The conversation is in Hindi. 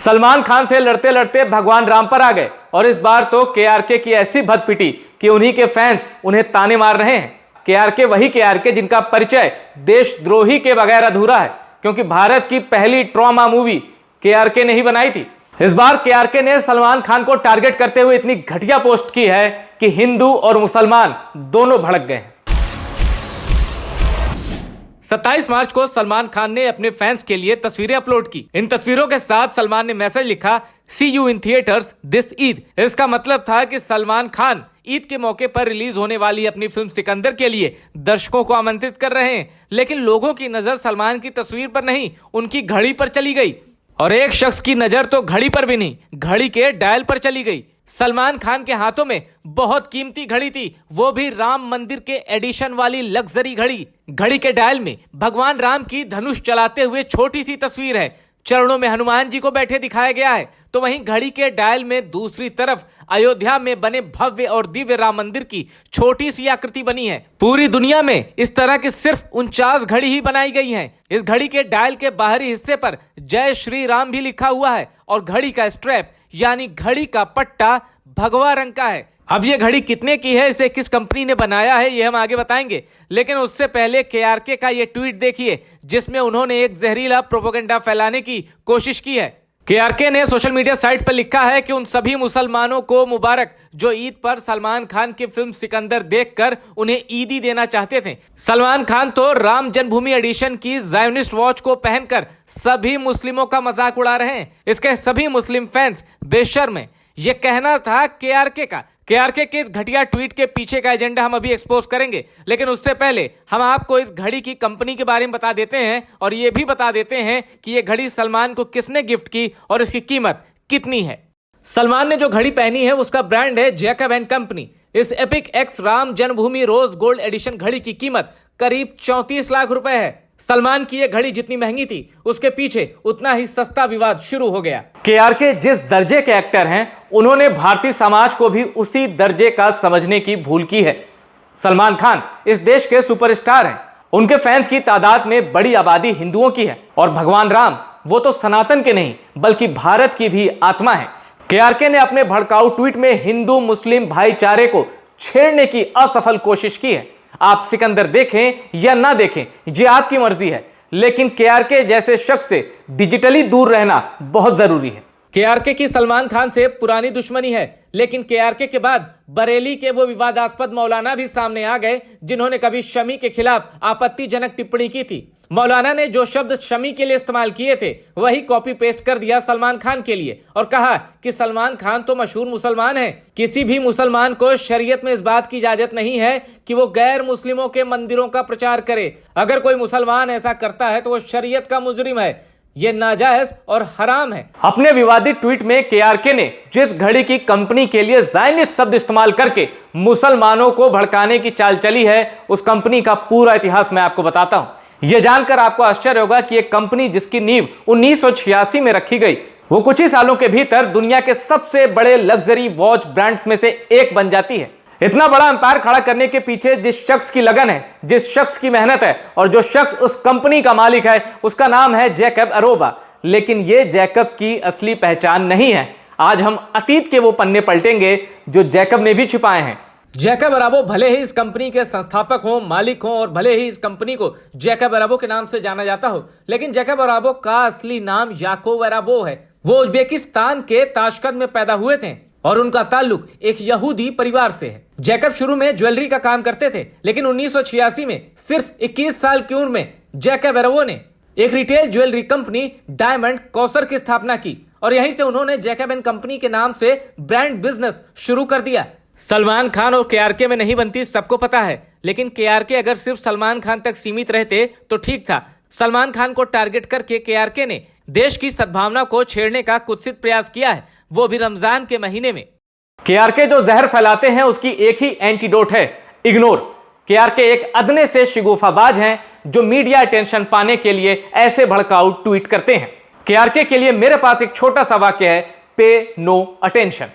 सलमान खान से लड़ते लड़ते भगवान राम पर आ गए और इस बार तो केआरके की ऐसी भद पिटी कि उन्हीं के फैंस उन्हें ताने मार रहे हैं। केआरके वही केआरके जिनका परिचय देशद्रोही के बगैर अधूरा है, क्योंकि भारत की पहली ट्रॉमा मूवी केआरके ने ही बनाई थी। इस बार केआरके ने सलमान खान को टारगेट करते हुए इतनी घटिया पोस्ट की है कि हिंदू और मुसलमान दोनों भड़क गए। 27 मार्च को सलमान खान ने अपने फैंस के लिए तस्वीरें अपलोड की। इन तस्वीरों के साथ सलमान ने मैसेज लिखा, see you in theatres this Eid. इसका मतलब था कि सलमान खान ईद के मौके पर रिलीज होने वाली अपनी फिल्म सिकंदर के लिए दर्शकों को आमंत्रित कर रहे हैं। लेकिन लोगों की नजर सलमान की तस्वीर पर नहीं, उनकी घड़ी पर चली गई। और एक शख्स की नजर तो घड़ी पर भी नहीं, घड़ी के डायल पर चली गई। सलमान खान के हाथों में बहुत कीमती घड़ी थी, वो भी राम मंदिर के एडिशन वाली लग्जरी घड़ी। घड़ी के डायल में भगवान राम की धनुष चलाते हुए छोटी सी तस्वीर है। चरणों में हनुमान जी को बैठे दिखाया गया है। तो वहीं घड़ी के डायल में दूसरी तरफ अयोध्या में बने भव्य और दिव्य राम मंदिर की छोटी सी आकृति बनी है। पूरी दुनिया में इस तरह की सिर्फ 49 घड़ी ही बनाई गई हैं। इस घड़ी के डायल के बाहरी हिस्से पर जय श्री राम भी लिखा हुआ है और घड़ी का स्ट्रैप यानी घड़ी का पट्टा भगवा रंग का है। अब ये घड़ी कितने की है, इसे किस कंपनी ने बनाया है, ये हम आगे बताएंगे। लेकिन उससे पहले केआरके का ये ट्वीट देखिए, जिसमें उन्होंने एक जहरीला प्रोपेगेंडा फैलाने की कोशिश की है। केआरके ने सोशल मीडिया साइट पर लिखा है कि उन सभी मुसलमानों को मुबारक जो ईद पर सलमान खान की फिल्म सिकंदर देखकर उन्हें ईदी देना चाहते थे। सलमान खान तो राम जन्मभूमि एडिशन की ज़ायोनिस्ट वॉच को पहनकर सभी मुस्लिमों का मजाक उड़ा रहे हैं। इसके सभी मुस्लिम फैंस बेशर्म हैं, ये कहना था केआरके का। केआरके के इस घटिया ट्वीट के पीछे का एजेंडा हम अभी एक्सपोज करेंगे, लेकिन उससे पहले हम आपको इस घड़ी की कंपनी के बारे में बता देते हैं और ये भी बता देते हैं कि ये घड़ी सलमान को किसने गिफ्ट की और इसकी कीमत कितनी है। सलमान ने जो घड़ी पहनी है उसका ब्रांड है जैकब एंड कंपनी। इस एपिक एक्स राम जन्मभूमि रोज गोल्ड एडिशन घड़ी की कीमत करीब 34 लाख रुपए है। सलमान की यह घड़ी जितनी महंगी थी, उसके पीछे उतना ही सस्ता विवाद शुरू हो गया। केआरके जिस दर्जे के एक्टर हैं, उन्होंने भारतीय समाज को भी उसी दर्जे का समझने की भूल की है। सलमान खान इस देश के सुपरस्टार हैं। उनके फैंस की तादाद में बड़ी आबादी हिंदुओं की है और भगवान राम वो तो सनातन के नहीं बल्कि भारत की भी आत्मा है। केआरके ने अपने भड़काऊ ट्वीट में हिंदू मुस्लिम भाईचारे को छेड़ने की असफल कोशिश की है। आप सिकंदर देखें या ना देखें, ये आपकी मर्जी है, लेकिन केआरके जैसे शख्स से डिजिटली दूर रहना बहुत जरूरी है। केआरके की सलमान खान से पुरानी दुश्मनी है, लेकिन केआरके के बाद बरेली के वो विवादास्पद मौलाना भी सामने आ गए जिन्होंने कभी शमी के खिलाफ आपत्तिजनक टिप्पणी की थी। मौलाना ने जो शब्द शमी के लिए इस्तेमाल किए थे वही कॉपी पेस्ट कर दिया सलमान खान के लिए और कहा कि सलमान खान तो मशहूर मुसलमान है, किसी भी मुसलमान को शरीयत में इस बात की इजाजत नहीं है कि वो गैर मुस्लिमों के मंदिरों का प्रचार करे। अगर कोई मुसलमान ऐसा करता है तो वो शरीयत का मुजरिम है, ये नाजायज और हराम है। अपने विवादित ट्वीट में केआरके ने जिस घड़ी की कंपनी के लिए ज़ायनिस्ट शब्द इस्तेमाल करके मुसलमानों को भड़काने की चाल चली है, उस कंपनी का पूरा इतिहास मैं आपको बताता हूं। यह जानकर आपको आश्चर्य होगा कि एक कंपनी जिसकी नींव 1986 में रखी गई, वो कुछ ही सालों के भीतर दुनिया के सबसे बड़े लग्जरी वॉच ब्रांड्स में से एक बन जाती है। इतना बड़ा एम्पायर खड़ा करने के पीछे जिस शख्स की लगन है, जिस शख्स की मेहनत है और जो शख्स उस कंपनी का मालिक है, उसका नाम है जैकब अरोबा। लेकिन ये जैकब की असली पहचान नहीं है। आज हम अतीत के वो पन्ने पलटेंगे जो जैकब ने भी छिपाए हैं। जैकब अराबो भले ही इस कंपनी के संस्थापक हों, मालिक हों और भले ही इस कंपनी को जैकब अराबो के नाम से जाना जाता हो, लेकिन जैकब अराबो का असली नाम याकूब अराबो है। वो उज्बेकिस्तान के ताशकंद में पैदा हुए थे और उनका ताल्लुक एक यहूदी परिवार से है। जैकब शुरू में ज्वेलरी का काम करते थे, लेकिन 1986 में सिर्फ 21 साल की उम्र में जैकब अराबो ने एक retail jewellery company diamond Kausar की स्थापना की और यहीं से उन्होंने जैकब एंड कंपनी के नाम से ब्रांड बिजनेस शुरू कर दिया। सलमान खान और केआरके में नहीं बनती, सबको पता है, लेकिन केआरके अगर सिर्फ सलमान खान तक सीमित रहते तो ठीक था। सलमान खान को टारगेट करके केआरके ने देश की सद्भावना को छेड़ने का कुत्सित प्रयास किया है, वो भी रमजान के महीने में। केआरके जो जहर फैलाते हैं उसकी एक ही एंटीडोट है, इग्नोर। केआरके एक अदने से शिगुफाबाज हैं जो मीडिया अटेंशन पाने के लिए ऐसे भड़काऊ ट्वीट करते हैं। केआरके के लिए मेरे पास एक छोटा सा वाक्य है, पे नो अटेंशन।